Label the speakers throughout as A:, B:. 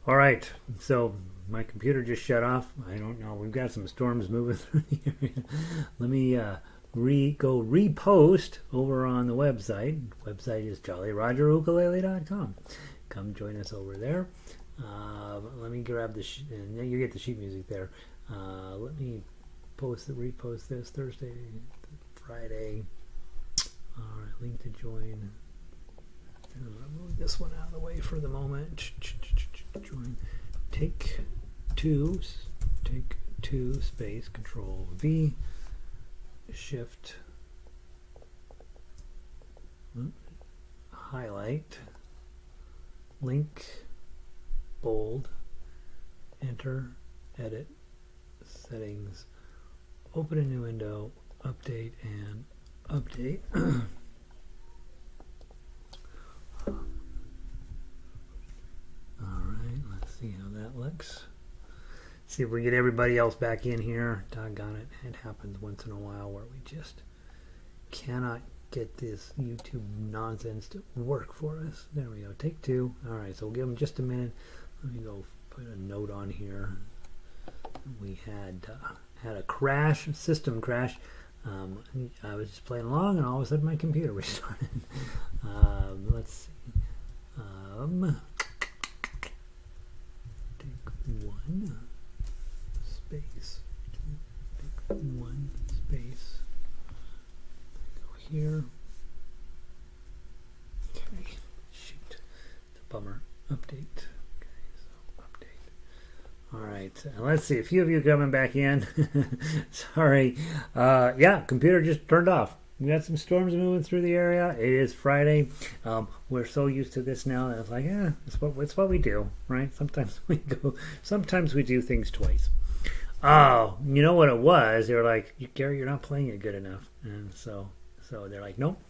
A: All right, so my computer just shut off. I don't know. We've got some storms moving through the area. Let me go repost over on the website. Website is jollyrogerukulele.com. Come join us over there. Let me grab the and you get the sheet music there. Let me repost this Thursday, Friday. All right, link to join. Move this one out of the way for the moment. Join. Take two space Control V, Shift, highlight, link, bold, enter, edit, settings, open a new window, update, and update. Alright, let's see how that looks. See if we get everybody else back in here. Doggone it. It happens once in a while where we just cannot get this YouTube nonsense to work for us. There we go. Take two. Alright, so we'll give them just a minute. Let me go put a note on here. We had a crash, system crash. I was just playing along and all of a sudden my computer restarted. Let's see. Take one space. Take one space. Go here. Okay. Shoot. It's a bummer. Update. Okay, so update. Alright. Let's see. A few of you coming back in. Sorry. Yeah, computer just turned off. We got some storms moving through the area. It is Friday. We're so used to this now that it's like, it's what we do, right? Sometimes we do things twice. Oh, you know what it was? They were like, Gary, you're not playing it good enough. And so they're like, nope.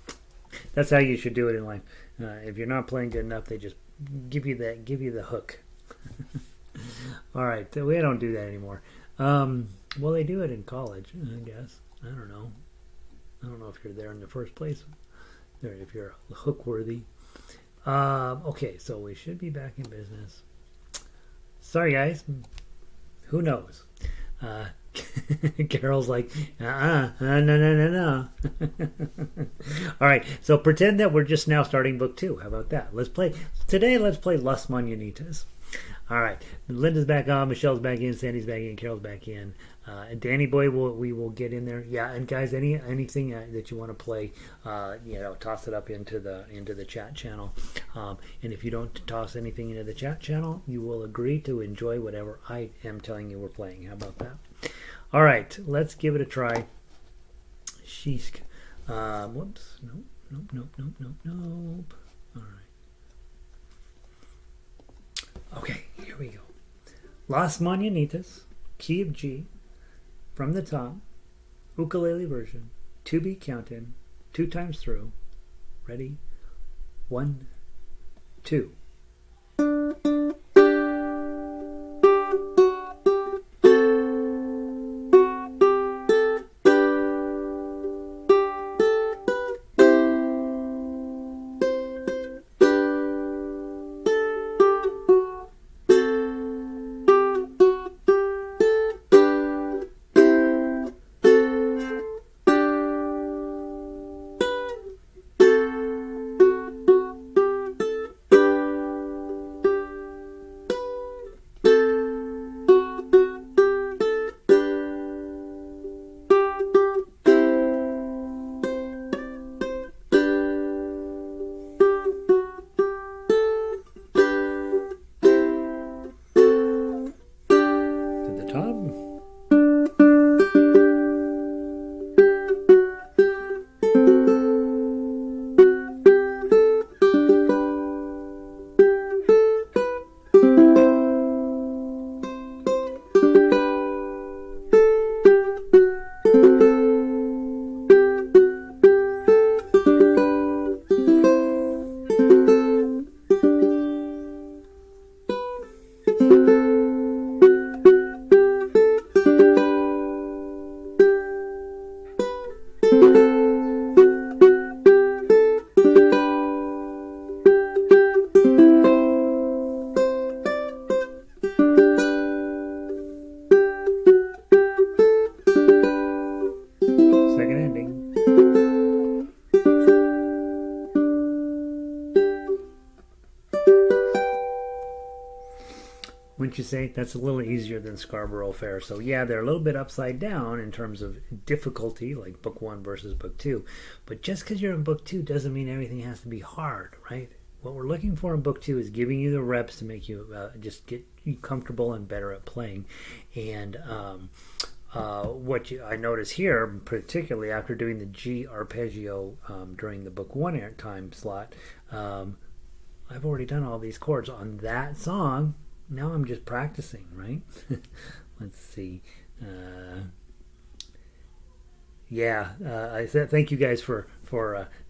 A: That's how you should do it in life. If you're not playing good enough, they just give you the hook. All right, we don't do that anymore. Well, they do it in college, I guess. I don't know if you're there in the first place, if you're hook worthy. Okay, so we should be back in business. Sorry, guys. Who knows? Carol's like, no. All right, so pretend that we're just now starting book 2. How about that? Let's play Las Mananitas. All right, Linda's back on, Michelle's back in, Sandy's back in, Carol's back in, and Danny Boy we will get in there. Yeah, and guys, anything that you want to play, toss it up into the chat channel. And if you don't toss anything into the chat channel, you will agree to enjoy whatever I am telling you we're playing. How about that? All right, let's give it a try. Sheesh. Whoops. Nope. All right. Okay, here we go. Las Mananitas, key of G, from the top, ukulele version, to be counted, 2 times through. Ready? 1, 2. wouldn't you say? That's a little easier than Scarborough Fair. So yeah, they're a little bit upside down in terms of difficulty, like book 1 versus book 2. But just because you're in book 2 doesn't mean everything has to be hard, right? What we're looking for in book 2 is giving you the reps to make you just get you comfortable and better at playing. And I notice here, particularly after doing the G Arpeggio during the book 1 time slot, I've already done all these chords on that song. Now I'm just practicing, right? Let's see. I said thank you guys for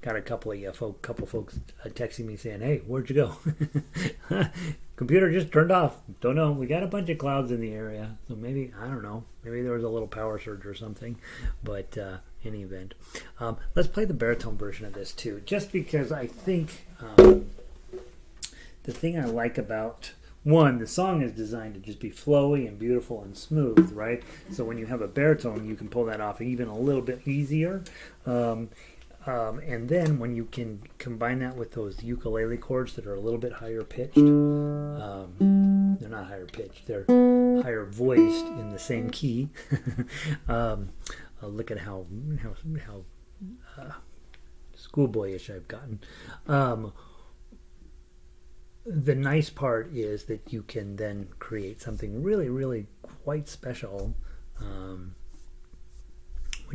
A: got a couple of folks texting me saying, "Hey, where'd you go?" Computer just turned off. Don't know. We got a bunch of clouds in the area, so maybe I don't know. Maybe there was a little power surge or something. But in any event, let's play the baritone version of this too, just because I think the thing I like about one, the song is designed to just be flowy and beautiful and smooth, right? So when you have a baritone, you can pull that off even a little bit easier. And then when you can combine that with those ukulele chords that are a little bit higher pitched, they're not higher pitched, they're higher voiced in the same key. Look at how schoolboyish I've gotten. The nice part is that you can then create something really, really quite special when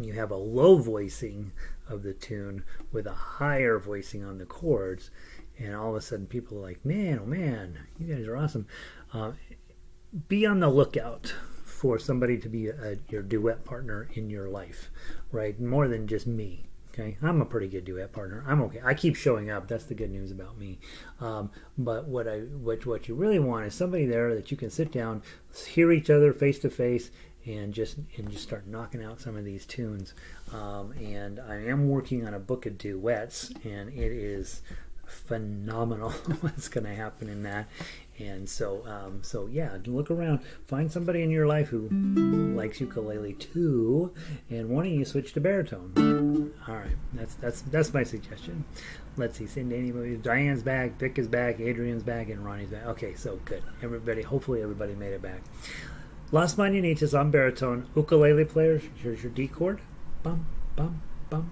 A: you have a low voicing of the tune with a higher voicing on the chords, and all of a sudden people are like, man, oh man, you guys are awesome. Be on the lookout for somebody to be your duet partner in your life, right? More than just me. Okay, I'm a pretty good duet partner. I'm okay. I keep showing up. That's the good news about me. But what you really want is somebody there that you can sit down, hear each other face to face, and just start knocking out some of these tunes. And I am working on a book of duets, and it is phenomenal what's going to happen in that. And so yeah, look around, find somebody in your life who likes ukulele too, and why don't you switch to baritone? All right, that's my suggestion. Let's see, Cindy, Diane's back, Vic is back, Adrian's back, and Ronnie's back. Okay, so good. Hopefully everybody made it back. Las Mananitas on baritone. Ukulele players, here's your D chord. Bum, bum, bum.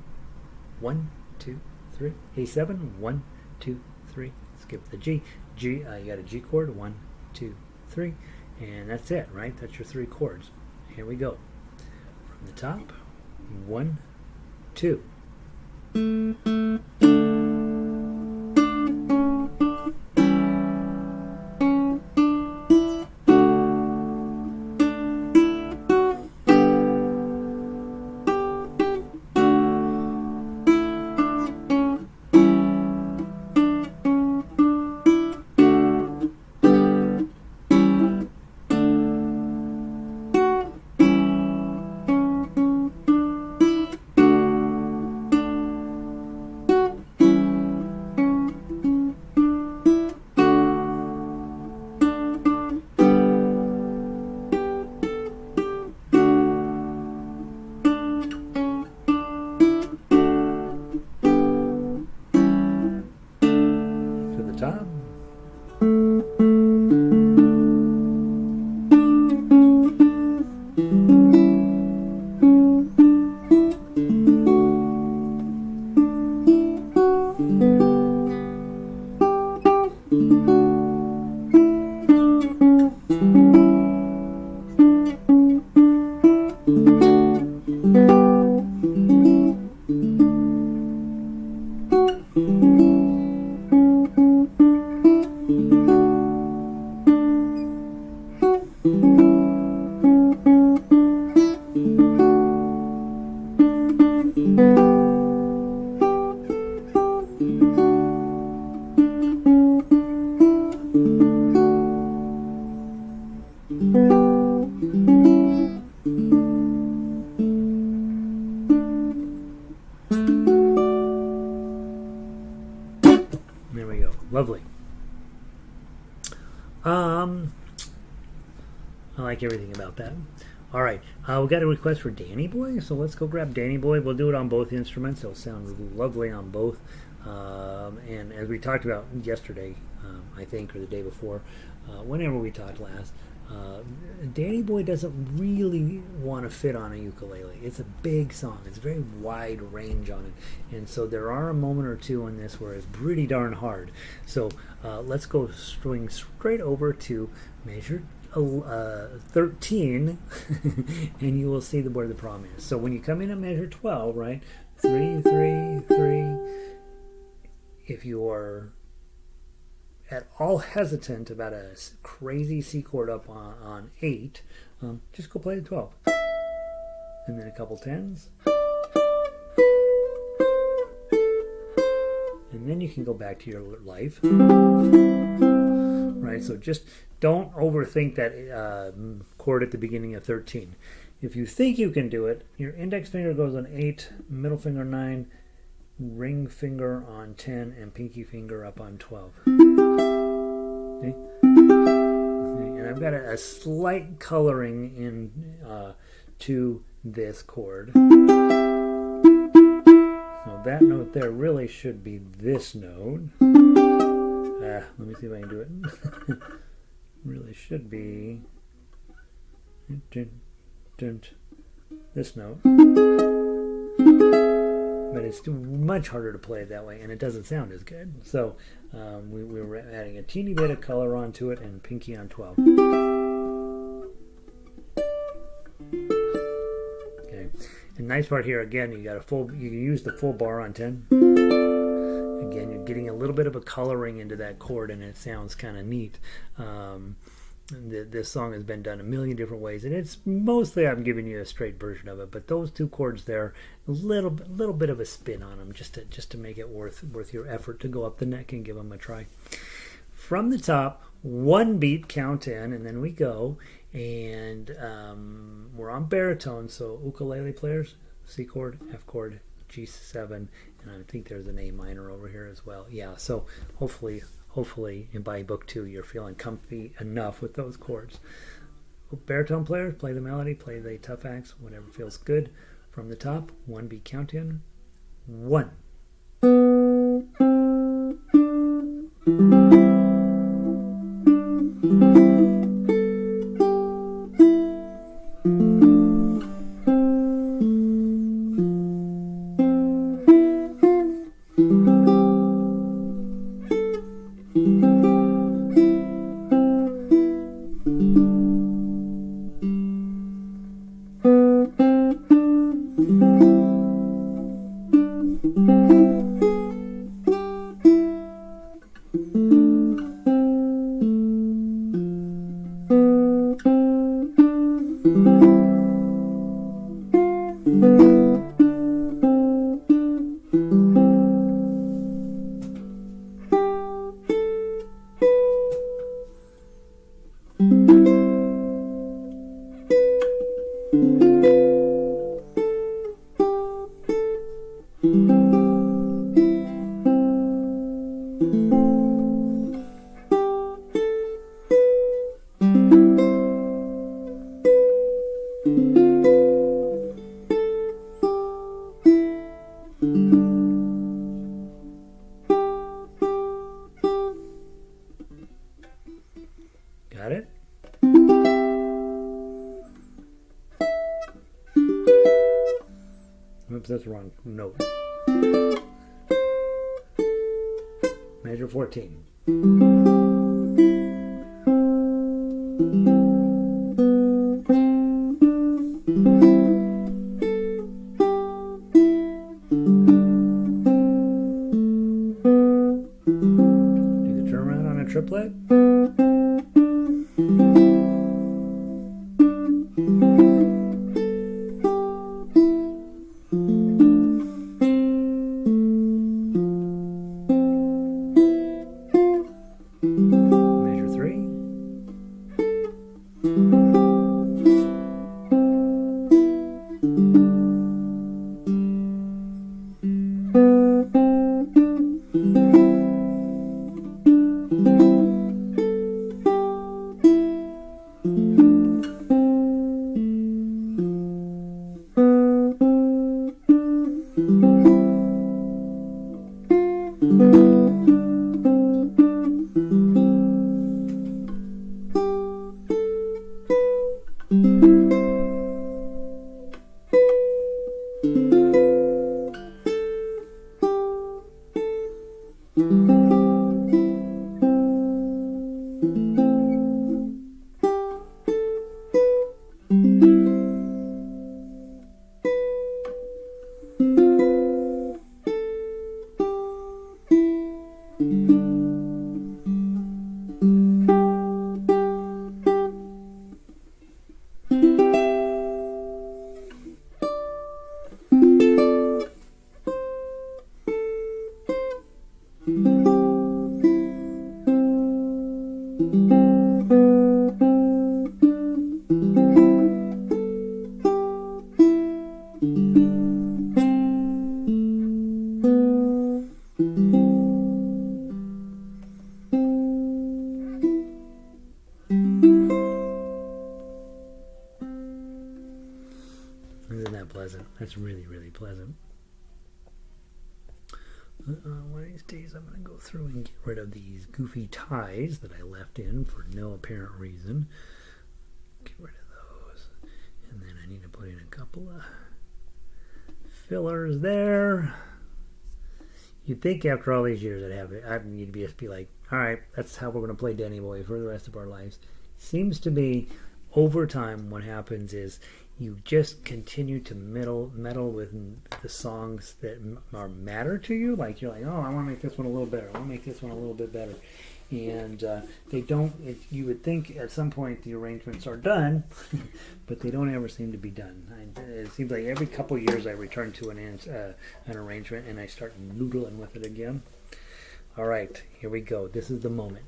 A: 1, 2, 3. A7. 1, 2, 3. Skip the G. You got a G chord. 1, 2, 3. And that's it, right? That's your 3 chords. Here we go. From the top. 1, 2. There we go. Lovely. I like everything about that. All right. We got a request for Danny Boy, so let's go grab Danny Boy. We'll do it on both instruments. It'll sound lovely on both. And as we talked about yesterday, I think, or the day before, whenever we talked last, Danny Boy doesn't really want to fit on a ukulele. It's a big song. It's a very wide range on it. And so there are a moment or two on this where it's pretty darn hard. So let's go swing straight over to measure 13 and you will see where the problem is. So when you come in at measure 12, right, 3, 3, 3, if you are at all hesitant about a crazy C chord up on 8, just go play the 12 and then a couple 10s, and then you can go back to your life, right? So just don't overthink that chord at the beginning of 13. If you think you can do it, your index finger goes on 8, middle finger 9, ring finger on 10, and pinky finger up on 12. Okay? And I've got a slight coloring in to this chord. So that note there really should be this note. Let me see if I can do it. Really should be this note. But it's much harder to play it that way, and it doesn't sound as good. So we were adding a teeny bit of color onto it, and pinky on 12. Okay, and nice part here again, you got a full. You can use the full bar on 10. Again, you're getting a little bit of a coloring into that chord, and it sounds kind of neat. This song has been done a million different ways, and it's mostly I'm giving you a straight version of it. But those two chords there, a little bit of a spin on them, just to make it worth your effort to go up the neck and give them a try. From the top, one beat count in, and then we go, and we're on baritone. So ukulele players, C chord, F chord, G7, and I think there's an A minor over here as well. Yeah, so hopefully by book 2 you're feeling comfy enough with those chords. Baritone players, play the melody, play the tough acts, whatever feels good. From the top, one beat count in. 1. Got it? Oops, that's the wrong note. Measure 14. Do the turnaround on a triplet. Isn't that pleasant? That's really, really pleasant. One of these days I'm going to go through and get rid of these goofy ties that I left in for no apparent reason. Get rid of those. And then I need to put in a couple of fillers there. You'd think after all these years you'd just be like, all right, that's how we're going to play Danny Boy for the rest of our lives. Seems to be over time what happens is you just continue to meddle with the songs that matter to you. Like you're like, oh, I want to make this one a little better. I want to make this one a little bit better. And they don't. You would think at some point the arrangements are done, but they don't ever seem to be done. It seems like every couple of years I return to an arrangement and I start noodling with it again. All right, here we go. This is the moment.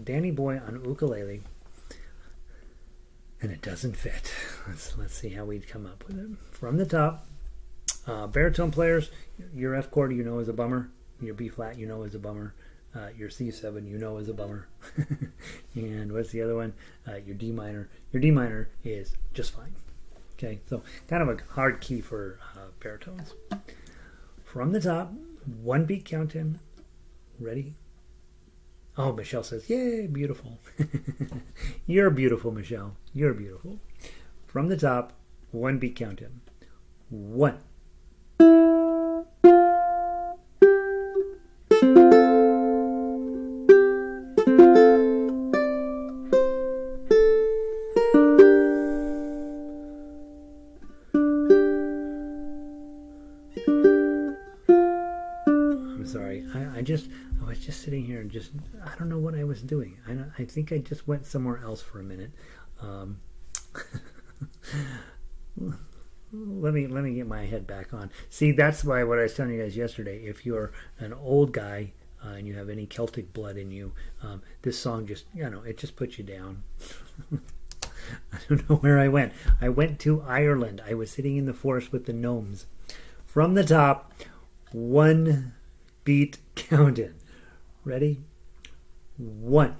A: Danny Boy on ukulele. And it doesn't fit. Let's see how we'd come up with it. From the top, baritone players, your F chord you know is a bummer. Your B flat you know is a bummer. Your C7 you know is a bummer. And what's the other one? Your D minor. Your D minor is just fine. Okay, so kind of a hard key for baritones. From the top, 1 beat count in. Ready? Oh, Michelle says, yay, beautiful. You're beautiful, Michelle. You're beautiful. From the top, 1 beat count in. 1. I'm sorry. I was just sitting here and I don't know what I was doing. I think I just went somewhere else for a minute. Let me get my head back on. See, that's why what I was telling you guys yesterday. If you're an old guy and you have any Celtic blood in you, this song it just puts you down. I don't know where I went. I went to Ireland. I was sitting in the forest with the gnomes. From the top, 1 beat count in. Ready? 1.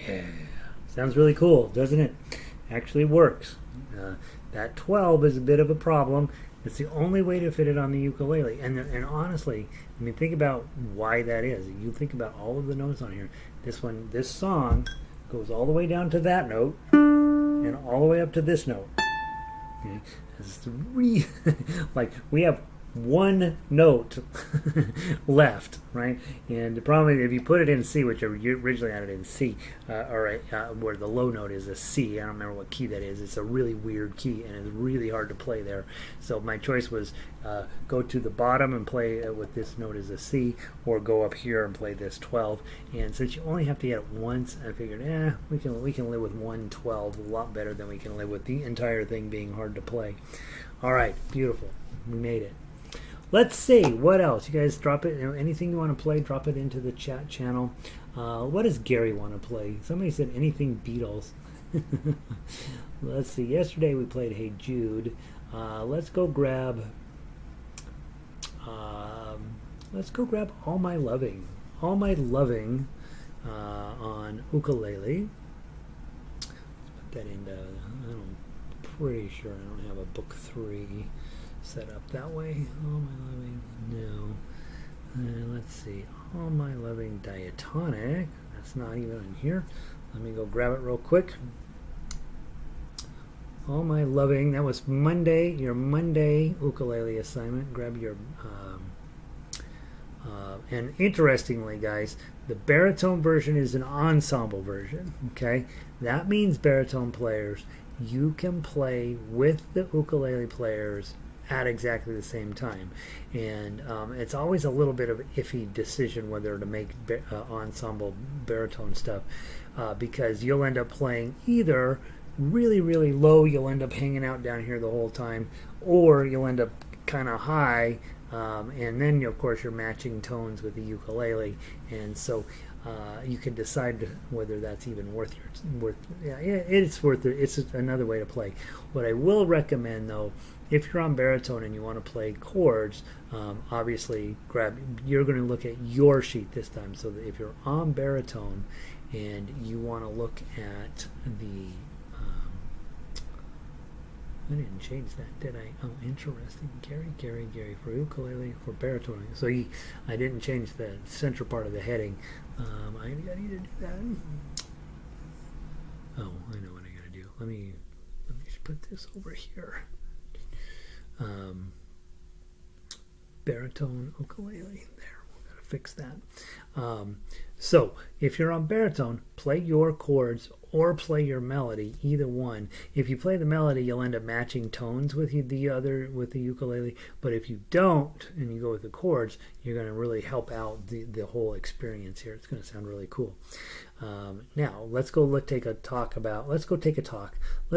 A: Yeah. Sounds really cool, doesn't it? Actually works. That 12 is a bit of a problem. It's the only way to fit it on the ukulele. And honestly, I mean, think about why that is. You think about all of the notes on here. This song goes all the way down to that note and all the way up to this note. Okay? It's like we have one note left, right? And the problem is if you put it in C, which you originally had it in C, where the low note is a C, I don't remember what key that is. It's a really weird key, and it's really hard to play there. So my choice was go to the bottom and play with this note as a C, or go up here and play this 12. And since you only have to get it once, I figured, we can live with 112 a lot better than we can live with the entire thing being hard to play. All right, beautiful. We made it. Let's see, what else? You guys drop it. Anything you want to play, drop it into the chat channel. What does Gary want to play? Somebody said anything Beatles. Let's see, yesterday we played Hey Jude. Let's go grab All My Loving. All My Loving on ukulele. Let's put that into, I'm pretty sure I don't have a book 3 set up that way. All My Loving, no. Let's see, All My Loving diatonic. That's not even in here. Let me go grab it real quick. All My Loving. That was Monday. Your Monday ukulele assignment. Grab your. And interestingly, guys, the baritone version is an ensemble version. Okay, that means baritone players, you can play with the ukulele players at exactly the same time, and it's always a little bit of an iffy decision whether to make ensemble baritone stuff, because you'll end up playing either really, really low, you'll end up hanging out down here the whole time, or you'll end up kind of high, and then of course you're matching tones with the ukulele, and so you can decide whether that's even worth it's worth it. It's another way to play. What I will recommend though, if you're on baritone and you want to play chords, obviously you're going to look at your sheet this time. So that if you're on baritone and you want to look at the I didn't change that, did I? Oh, interesting. Gary for ukulele, for baritone. So I didn't change the central part of the heading. I need to do that. Oh, I know what I gotta do. Let me just put this over here. Baritone ukulele. There, we gotta fix that. So if you're on baritone, play your chords or play your melody, either one. If you play the melody, you'll end up matching tones with the ukulele. But if you don't, and you go with the chords, you're going to really help out the whole experience here. It's going to sound really cool. Now let's go take a talk. Let's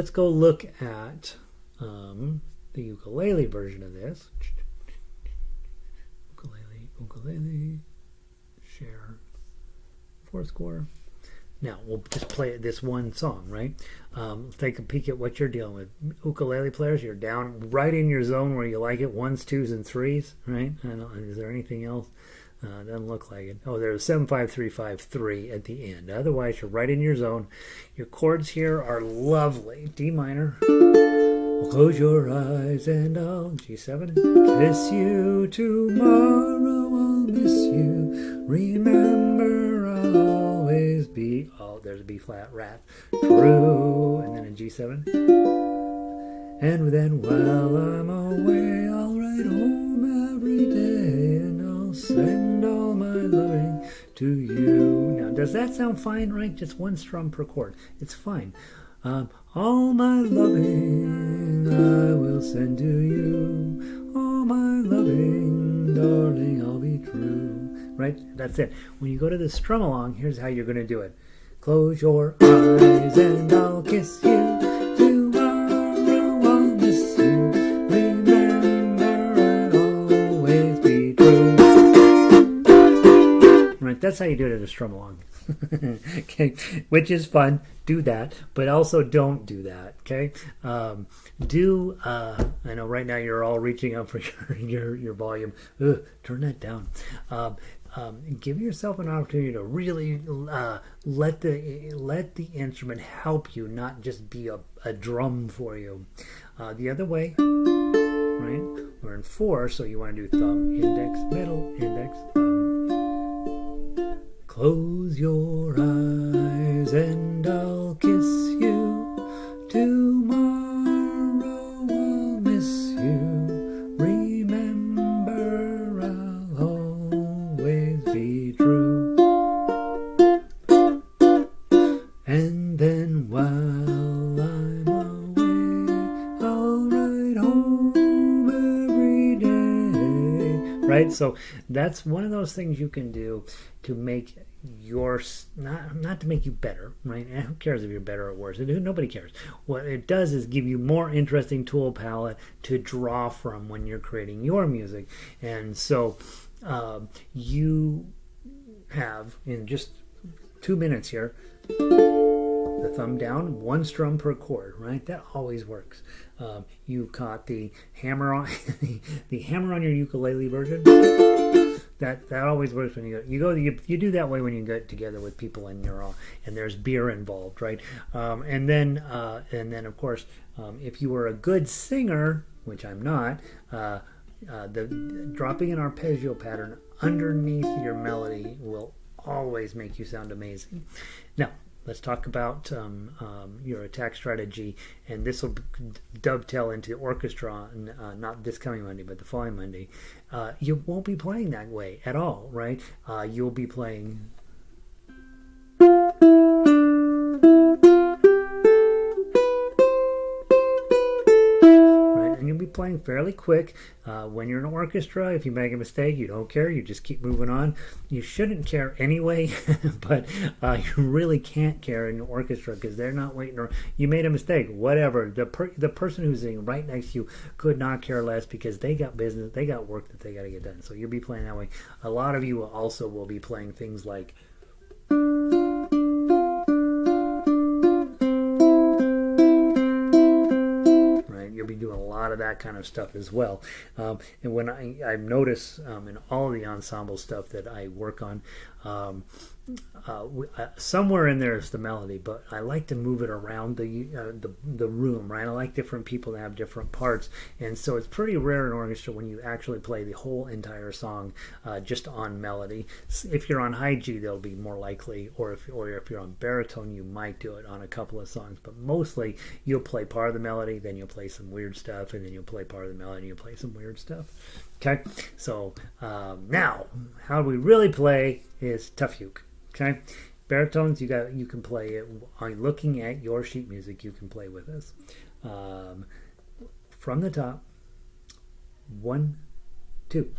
A: go look at the ukulele version of this. Ukulele, share, 4th score. Now, we'll just play this one song, right? Take a peek at what you're dealing with. Ukulele players, you're down right in your zone where you like it, 1s, 2s, and 3s, right? Is there anything else? Doesn't look like it. Oh, there's 7, 5, 3, 5, 3 at the end. Otherwise, you're right in your zone. Your chords here are lovely. D minor. Close your eyes and I'll G7. Kiss you tomorrow, I'll miss you. Remember, I'll always be. Oh, there's a B flat rat. True, and then a G7. And then while I'm away, I'll write home every day, and I'll send all my loving to you. Now, does that sound fine, right? Just one strum per chord. It's fine. All my loving I will send to you. All my loving, darling, I'll be true. Right? That's it. When you go to the strum along, here's how you're going to do it. Close your eyes and I'll kiss you. Tomorrow I'll miss you. Remember, I'll always be true. Right? That's how you do it at a strum along. Okay, which is fun. Do that, but also don't do that. Okay, I know right now you're all reaching up for your volume. Turn that down. give yourself an opportunity to really let the instrument help you, not just be a drum for you. The other way, right? We're in 4, so you want to do thumb, index, middle, index, thumb. Close your eyes and I'll kiss you. Tomorrow I'll miss you. Remember, I'll always be true. And then while I'm away, I'll ride home every day. Right? So that's one of those things you can do to make yours, not to make you better, right? And who cares if you're better or worse? Nobody cares. What it does is give you more interesting tool palette to draw from when you're creating your music. And so you have, in just 2 minutes here, the thumb down, 1 strum per chord, right? That always works. You caught the hammer on the hammer on your ukulele version. That always works when you do that way when you get together with people and and there's beer involved, right? And then of course, if you were a good singer, which I'm not, the dropping an arpeggio pattern underneath your melody will always make you sound amazing. Now, let's talk about your attack strategy, and this will dovetail into orchestra, not this coming Monday, but the following Monday. You won't be playing that way at all, right? You'll be playing... And you'll be playing fairly quick. When you're in an orchestra, if you make a mistake, you don't care. You just keep moving on. You shouldn't care anyway, but you really can't care in an orchestra because they're not waiting. Or you made a mistake, whatever. The person who's sitting right next to you could not care less because they got business, they got work that they got to get done. So you'll be playing that way. A lot of you also will be playing things like... You'll be doing a lot of that kind of stuff as well. And when I notice in all of the ensemble stuff that I work on, somewhere in there is the melody, but I like to move it around the room, right? I like different people to have different parts, and so it's pretty rare in orchestra when you actually play the whole entire song just on melody. If you're on high G, they'll be more likely, or if you're on baritone, you might do it on a couple of songs, but mostly you'll play part of the melody, then you'll play some weird stuff, and then you'll play part of the melody, and you'll play some weird stuff. Okay, so now how we really play is tough uke. Okay, baritones, you can play it on looking at your sheet music. You can play with us from the top. 1, 2.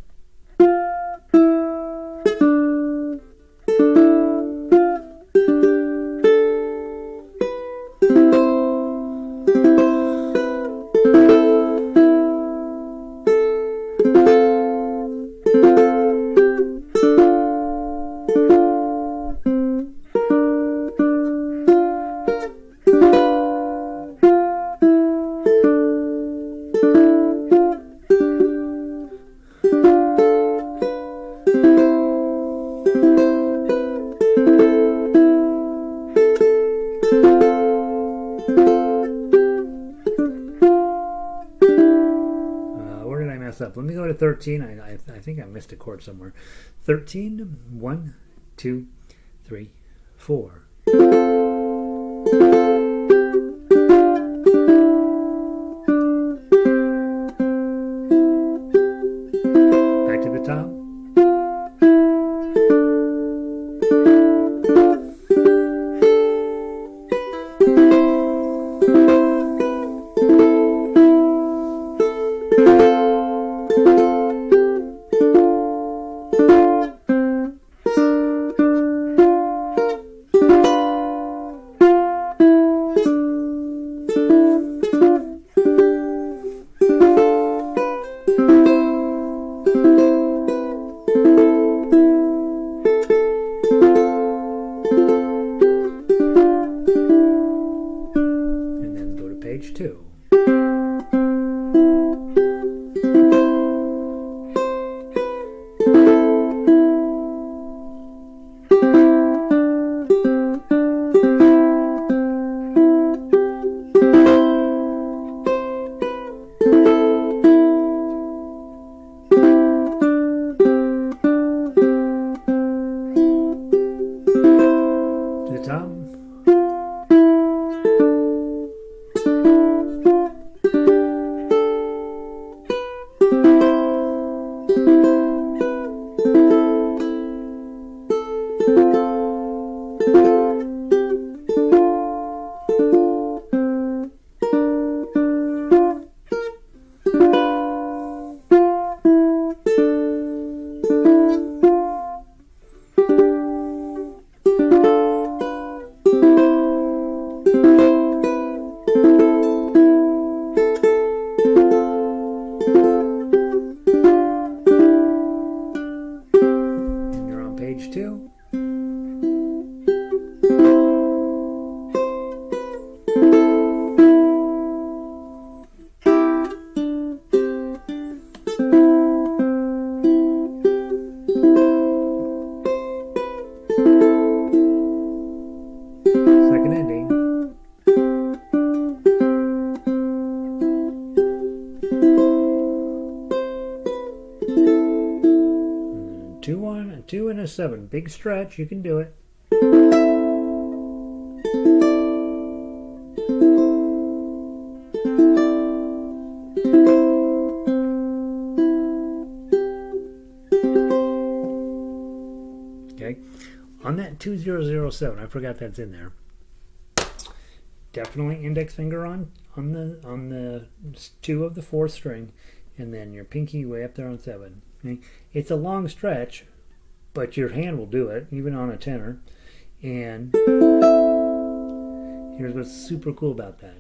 A: Up. Let me go to 13. I think I missed a chord somewhere. 13. 1, 2, 3, 4. Back to the top. Page 2. 7. Big stretch. You can do it. Okay. On that 2007, I forgot that's in there. Definitely index finger on the 2 of the 4th string, and then your pinky way up there on 7. Okay? It's a long stretch, but your hand will do it, even on a tenor. And here's what's super cool about that.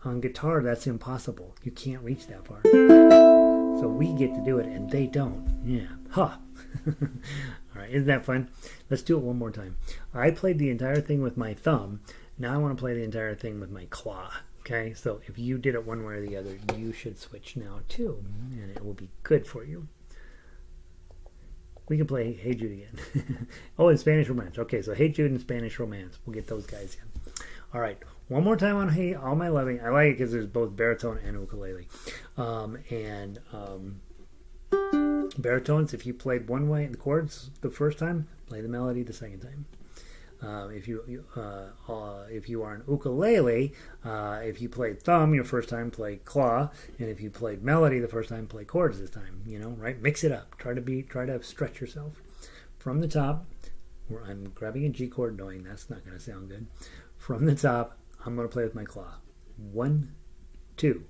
A: On guitar, that's impossible. You can't reach that far. So we get to do it, and they don't. Yeah. Huh. All right, isn't that fun? Let's do it one more time. I played the entire thing with my thumb. Now I want to play the entire thing with my claw. Okay, so if you did it one way or the other, you should switch now too, and it will be good for you. We can play Hey Jude again. Oh, and Spanish Romance. Okay, so Hey Jude and Spanish Romance. We'll get those guys in. All right, one more time on Hey All My Loving. I like it because there's both baritone and ukulele. Baritones, if you played one way the chords the first time, play the melody the second time. If you are an ukulele, if you played thumb your first time, play claw, and if you played melody the first time, play chords this time. You know, right? Mix it up. Try to stretch yourself from the top. Where I'm grabbing a G chord, knowing that's not going to sound good. From the top, I'm going to play with my claw. 1, 2.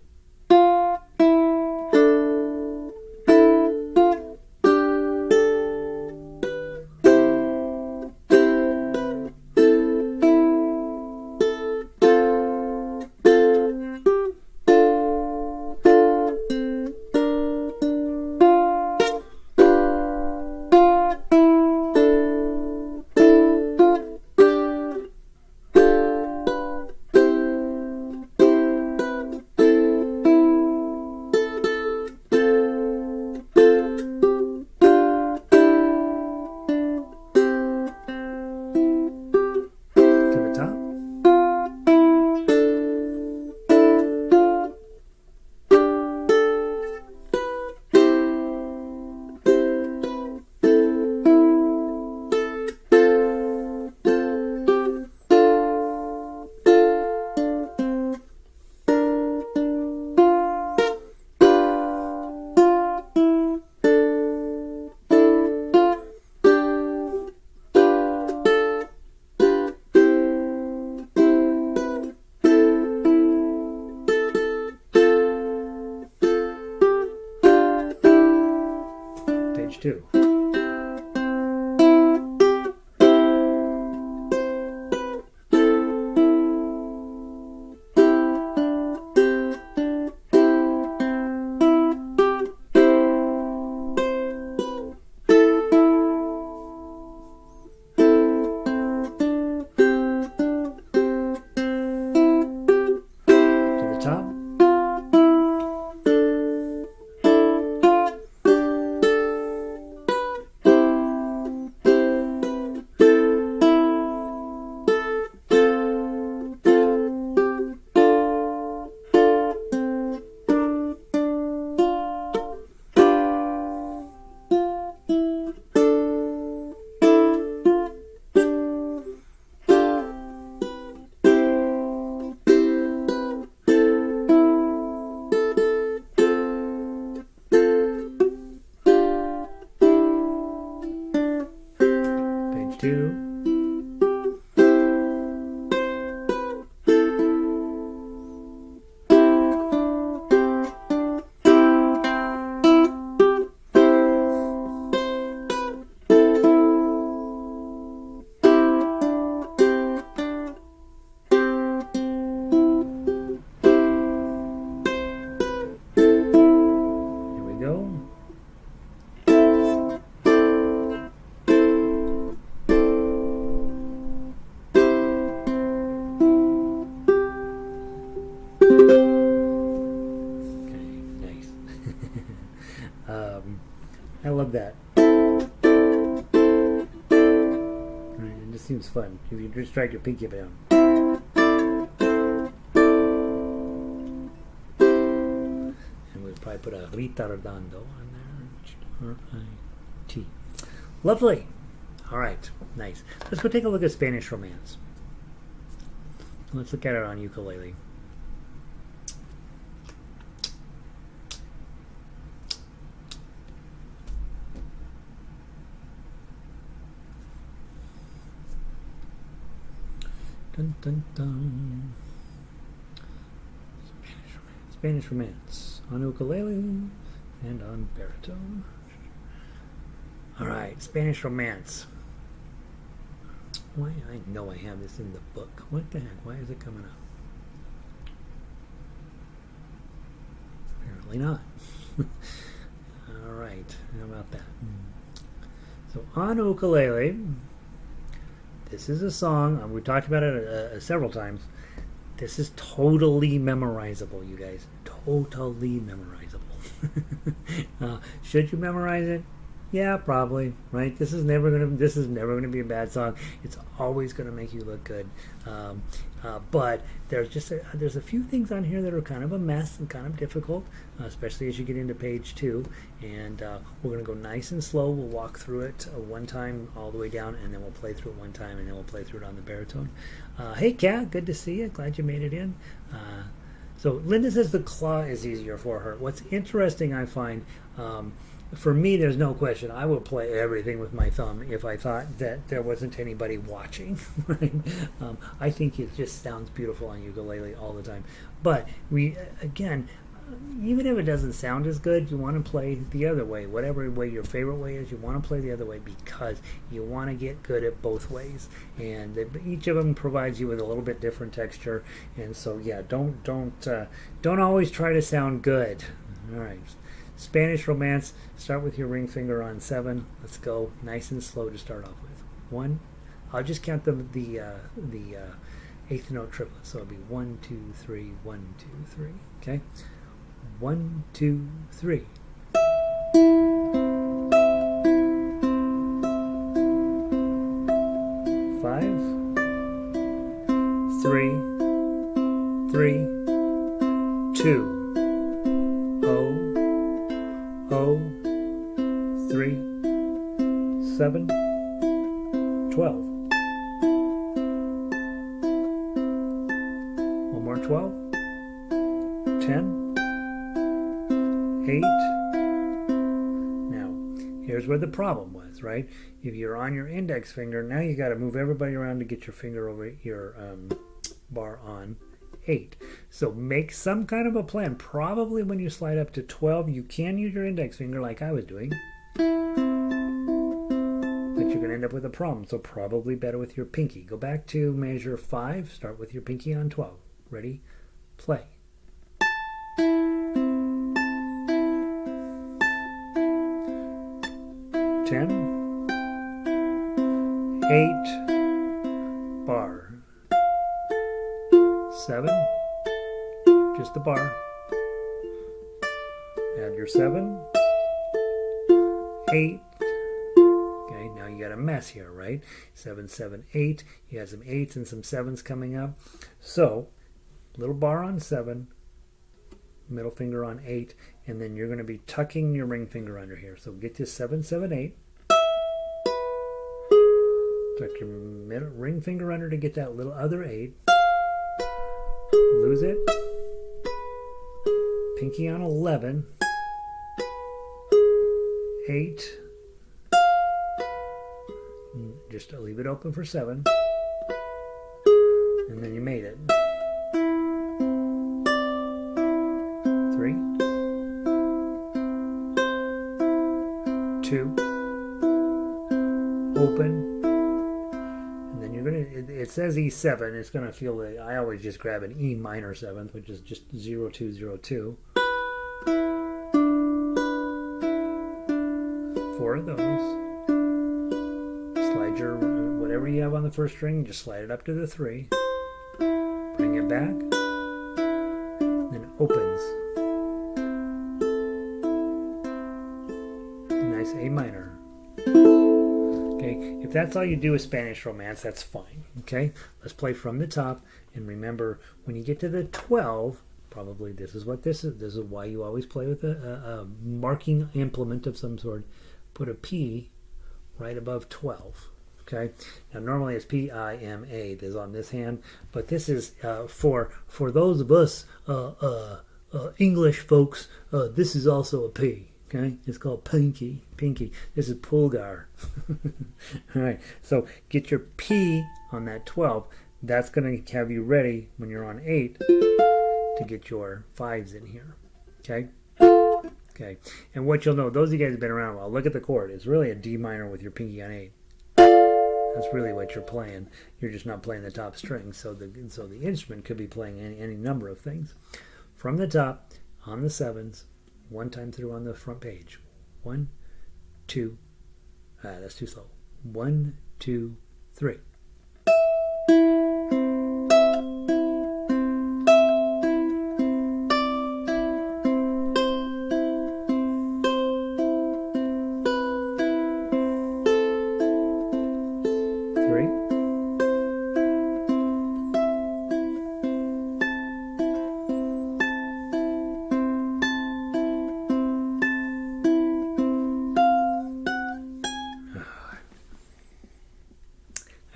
A: Page 2. I love that. It just seems fun if you just drag your pinky down. And we'll probably put a ritardando on there. R-I-T. Lovely. All right, nice. Let's go take a look at Spanish Romance. Let's look at it on ukulele. Dun, dun, dun. Spanish Romance on ukulele and on baritone. All right, Spanish Romance. Why? I know I have this in the book. What the heck? Why is it coming up? Apparently not. All right, how about that? So on ukulele, this is a song. We talked about it several times. This is totally memorizable, you guys. Totally memorizable. Should you memorize it? Yeah, probably. Right. This is never gonna be a bad song. It's always gonna make you look good. But there's a few things on here that are kind of a mess and kind of difficult, especially as you get into page 2. And we're gonna go nice and slow. We'll walk through it one time all the way down, and then we'll play through it one time, and then we'll play through it on the baritone. Hey, Kat, good to see you. Glad you made it in. So Linda says the claw is easier for her. What's interesting, I find. For me, there's no question. I would play everything with my thumb if I thought that there wasn't anybody watching. Right? I think it just sounds beautiful on ukulele all the time. But again, even if it doesn't sound as good, you want to play the other way. Whatever way your favorite way is, you want to play the other way because you want to get good at both ways. And each of them provides you with a little bit different texture. And so, yeah, don't always try to sound good. All right. Spanish Romance, start with your ring finger on 7. Let's go nice and slow to start off with. 1, I'll just count the 8th note triplet. So it'll be 1, 2, 3, 1, 2, 3. Okay? 1, 2, 3. 5, 3, 3, 2. 3, 7, 12. One more 12. 10, 8. Now, here's where the problem was, right? If you're on your index finger, now you got to move everybody around to get your finger over your bar on 8. So make some kind of a plan. Probably when you slide up to 12, you can use your index finger like I was doing. But you're going to end up with a problem. So probably better with your pinky. Go back to measure 5. Start with your pinky on 12. Ready? Play. 10, 8, bar. 7, just the bar. Add your 7, 8. Okay, now you got a mess here, right? 7, 7, 8. You have some 8s and some 7s coming up. So, little bar on 7, middle finger on 8, and then you're going to be tucking your ring finger under here. So get this 7, 7, 8. Tuck your middle ring finger under to get that little other 8. Lose it. Pinky on 11. 8. Just leave it open for 7. And then you made it. 3, 2, open. And then you're gonna, it says E7, it's gonna feel like, I always just grab an E minor 7th, which is just 0, 2, 0, 2. 4 of those. Slide your, whatever you have on the first string, just slide it up to the 3. Bring it back. Then opens. Nice A minor. Okay, if that's all you do with Spanish Romance, that's fine. Okay, let's play from the top. And remember, when you get to the 12, probably this is what this is. This is why you always play with a marking implement of some sort. Put a P right above 12. Okay, now normally it's P-I-M-A is on this hand, but this is for those of us English folks. This is also a P. Okay, it's called pinky. This is pulgar. All right, so get your P on that 12. That's going to have you ready when you're on 8 to get your 5s in here. Okay. Okay, and what you'll know, those of you guys have been around a while, look at the chord. It's really a D minor with your pinky on 8. That's really what you're playing. You're just not playing the top string, so the instrument could be playing any number of things. From the top, on the 7s, one time through on the front page. 1, 2, that's too slow. 1, 2, 3.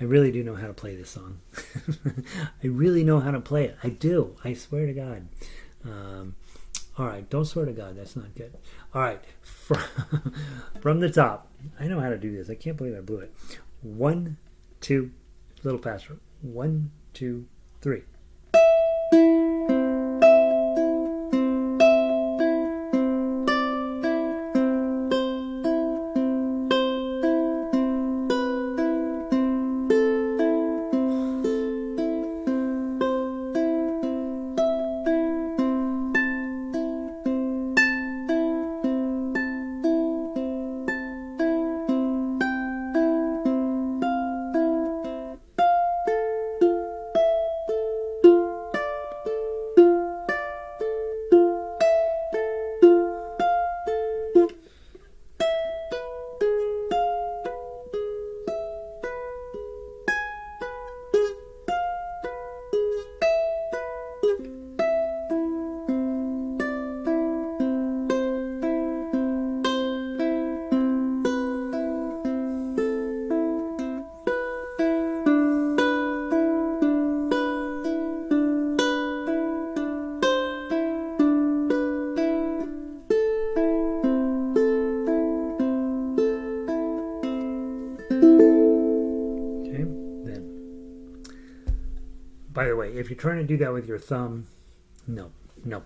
A: I really do know how to play this song. I really know how to play it. I do. I swear to God. All right. Don't swear to God. That's not good. All right. From the top. I know how to do this. I can't believe I blew it. 1, 2. A little faster. 1, 2, 3. By the way, if you're trying to do that with your thumb, no. All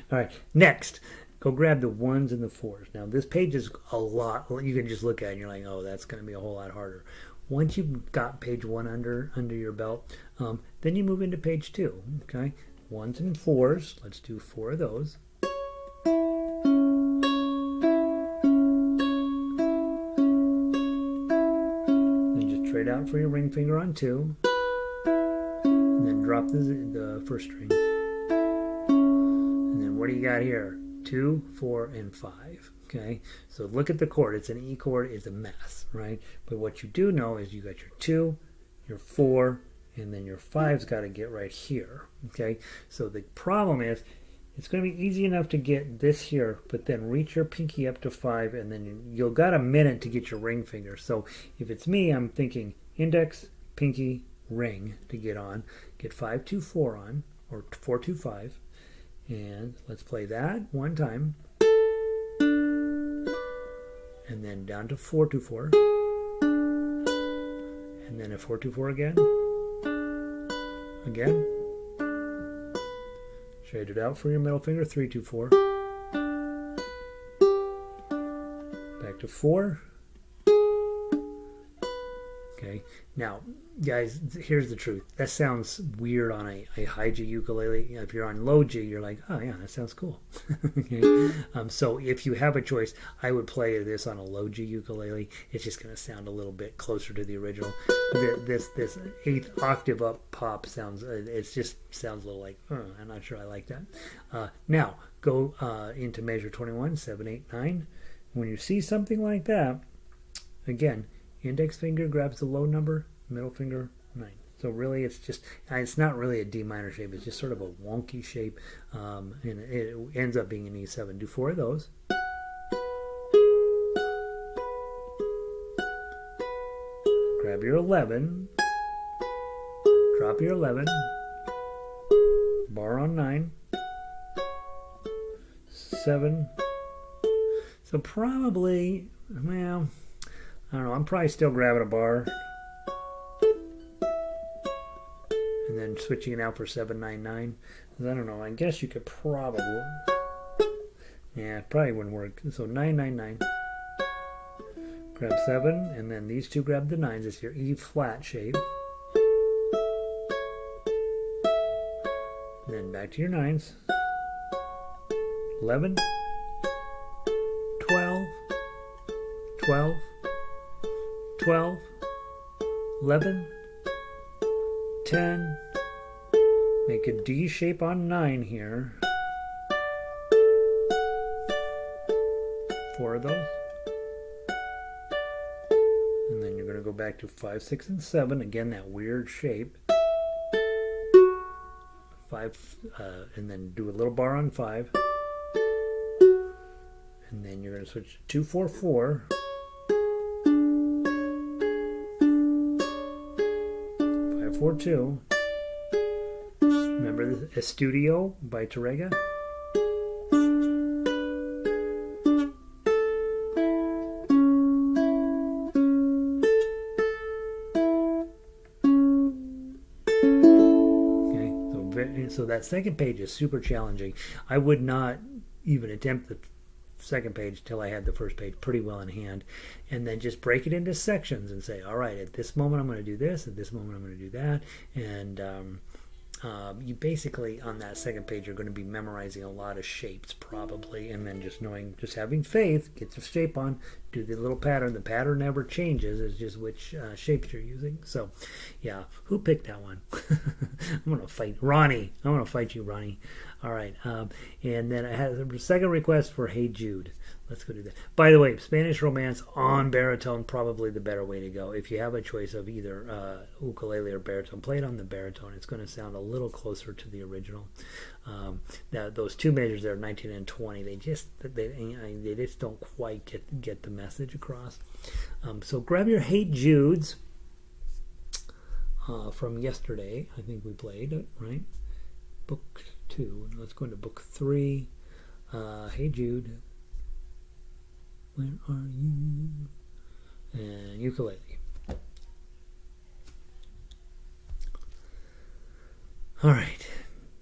A: right, next, go grab the 1s and the 4s. Now, this page is a lot. You can just look at it and you're like, oh, that's going to be a whole lot harder. Once you've got page 1 under your belt, then you move into page 2. Okay, 1s and 4s. Let's do 4 of those. Trade out for your ring finger on 2, and then drop the first string, and then what do you got here? 2, 4, and 5. Okay, so look at the chord. It's an E chord. It's a mess, right? But what you do know is you got your 2, your 4, and then your 5's got to get right here. Okay, so the problem is it's going to be easy enough to get this here, but then reach your pinky up to 5, and then you'll got a minute to get your ring finger. So if it's me, I'm thinking index, pinky, ring to get on. Get 5, 2, 4 on, or 4, 2, 5. And let's play that one time. And then down to 4, 2, 4. And then a 4, 2, 4 again. Again. Trade it out for your middle finger, 3, 2, 4. Back to 4. Okay, now, guys, here's the truth. That sounds weird on a high G ukulele. If you're on low G, you're like, oh yeah, that sounds cool. Okay? So if you have a choice, I would play this on a low G ukulele. It's just going to sound a little bit closer to the original. This 8th octave up pop sounds, it just sounds a little like, I'm not sure I like that. Now, go into measure 21, 7, 8, 9. When you see something like that, again, index finger grabs the low number, middle finger 9. So really it's not really a D minor shape, it's just sort of a wonky shape, and it ends up being an E7. Do 4 of those. grab your 11, drop your 11, bar on 9, 7. So probably, well, I don't know, I'm probably still grabbing a bar and then switching it out for 799. I don't know, I guess you could probably, yeah, it probably wouldn't work. So 999, grab 7, and then these two grab the 9s. It's your E flat shape. And then back to your 9s. 11, 12, 12, 12, 11, 10. Make a D shape on 9 here. 4 of those. And then you're going to go back to 5, 6, and 7. Again, that weird shape. 5, and then do a little bar on 5. And then you're going to switch to 2, 4, 4. 5, 4, 2. Remember the Estudio by Tarrega? So that second page is super challenging. I would not even attempt the second page till I had the first page pretty well in hand, and then just break it into sections and say, all right, at this moment I'm going to do this, at this moment I'm going to do that, and you basically on that second page are going to be memorizing a lot of shapes probably, and then just having faith, get the shape on, do the little pattern. The pattern never changes, it's just which shapes you're using. So yeah, who picked that one? I'm going to fight Ronnie. I'm going to fight you, Ronnie. All right, and then I had a second request for Hey Jude. Let's go do that. By the way, Spanish Romance on baritone, probably the better way to go. If you have a choice of either ukulele or baritone, play it on the baritone. It's going to sound a little closer to the original. Now, those two measures there, 19 and 20, they just don't quite get the message across. So grab your Hey Judes from yesterday. I think we played it, right? Book 2. Let's go into book 3. Hey Jude. Where are you? And ukulele. All right,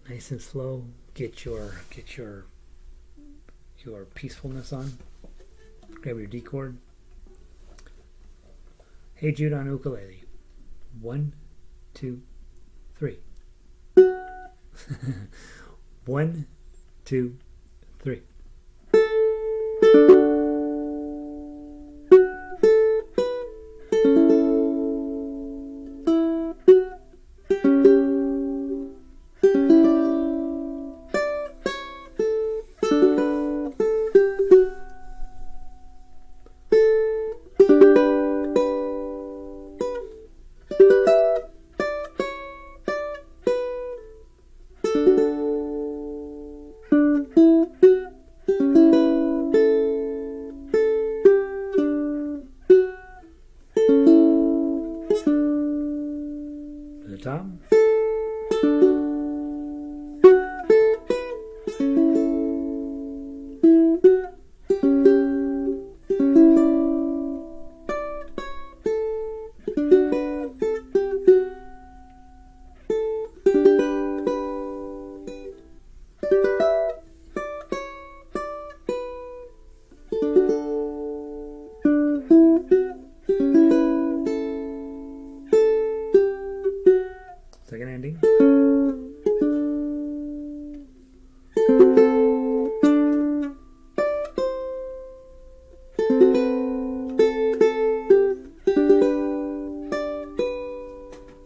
A: nice and slow. Get your peacefulness on. Grab your D chord. Hey Jude on ukulele. 1, 2, 3. 1, 2, 3. Second ending.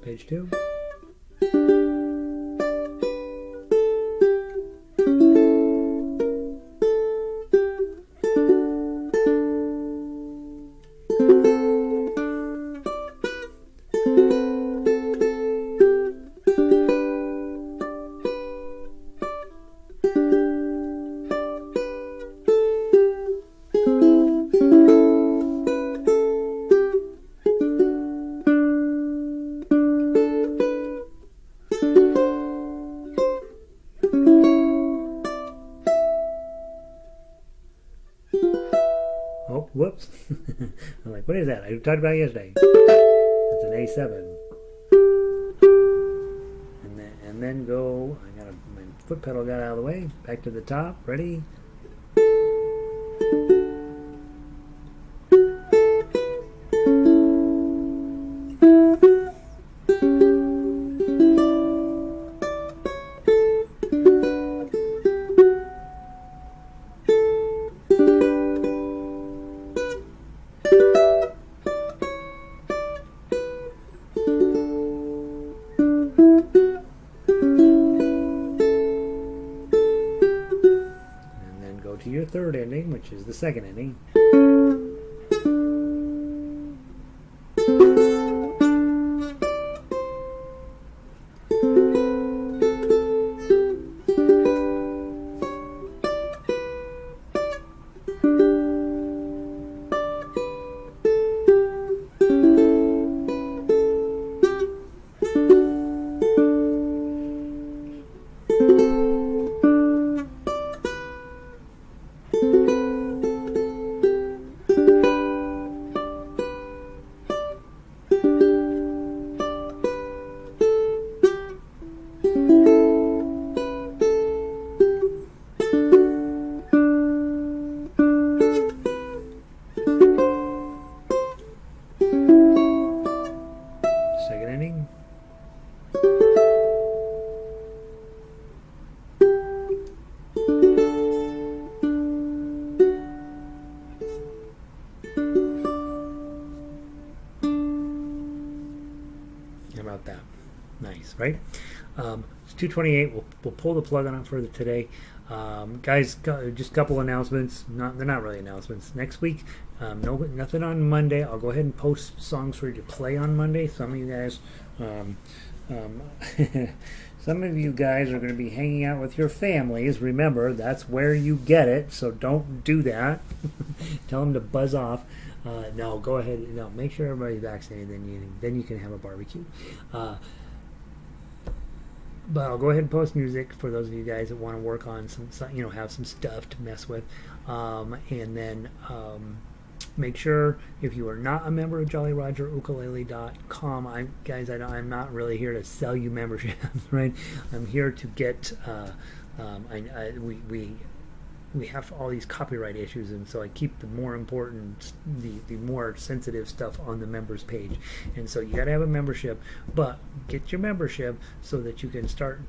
A: Page 2. What is that? I talked about it yesterday. It's an A7. And then go. My foot pedal got out of the way. Back to the top. Ready? To your third ending, which is the second ending. About that. Nice, right? It's 2:28. We'll pull the plug on it for today. Guys, just a couple announcements. They're not really announcements. Next week, nothing on Monday. I'll go ahead and post songs for you to play on Monday. Some of you guys some of you guys are going to be hanging out with your families. Remember, that's where you get it, so don't do that. Tell them to buzz off. No, go ahead. No, make sure everybody's vaccinated. Then you can have a barbecue. But I'll go ahead and post music for those of you guys that want to work on some, have some stuff to mess with. And then make sure, if you are not a member of JollyRogerUkulele.com, I'm not really here to sell you membership, right? I'm here to get. We have all these copyright issues, and so I keep the more important, the more sensitive stuff on the members page. And so you got to have a membership, but get your membership so that you can start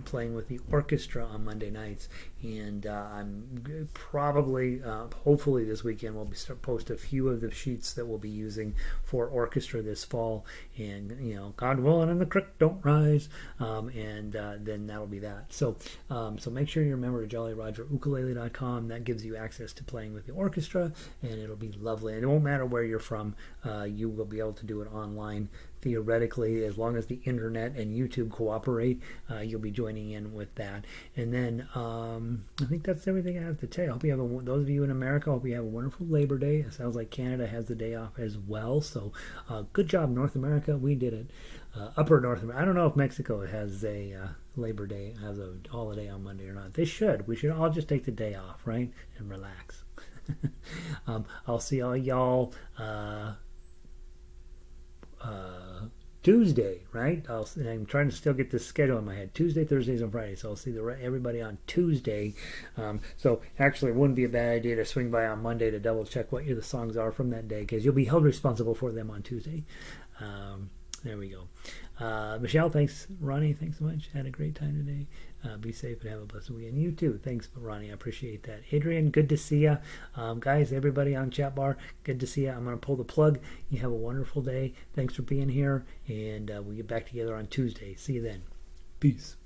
A: playing with the orchestra on Monday nights. And I'm probably, hopefully this weekend, we'll post a few of the sheets that we'll be using for orchestra this fall. And God willing, and the creek don't rise. Then that'll be that. So make sure you're a member of JollyRogerUkulele.com. That gives you access to playing with the orchestra, and it'll be lovely. And it won't matter where you're from. You will be able to do it online. Theoretically, as long as the internet and YouTube cooperate, you'll be joining in with that. And then I think that's everything I have to tell you. I hope you have those of you in America, I hope you have a wonderful Labor Day. It sounds like Canada has the day off as well. So good job, North America. We did it. Upper North America. I don't know if Mexico has a Labor Day, has a holiday on Monday or not. They should. We should all just take the day off, right? And relax. I'll see all y'all Tuesday, right? I'm trying to still get this schedule in my head. Tuesday, Thursdays, and Fridays. So I'll see everybody on Tuesday. So actually, it wouldn't be a bad idea to swing by on Monday to double check what the songs are from that day, because you'll be held responsible for them on Tuesday. There we go. Michelle, thanks. Ronnie, thanks so much. Had a great time today. Be safe and have a blessed weekend. You too. Thanks, Ronnie. I appreciate that. Adrian, good to see you. Guys, everybody on chat bar, good to see you. I'm going to pull the plug. You have a wonderful day. Thanks for being here. And we'll get back together on Tuesday. See you then. Peace.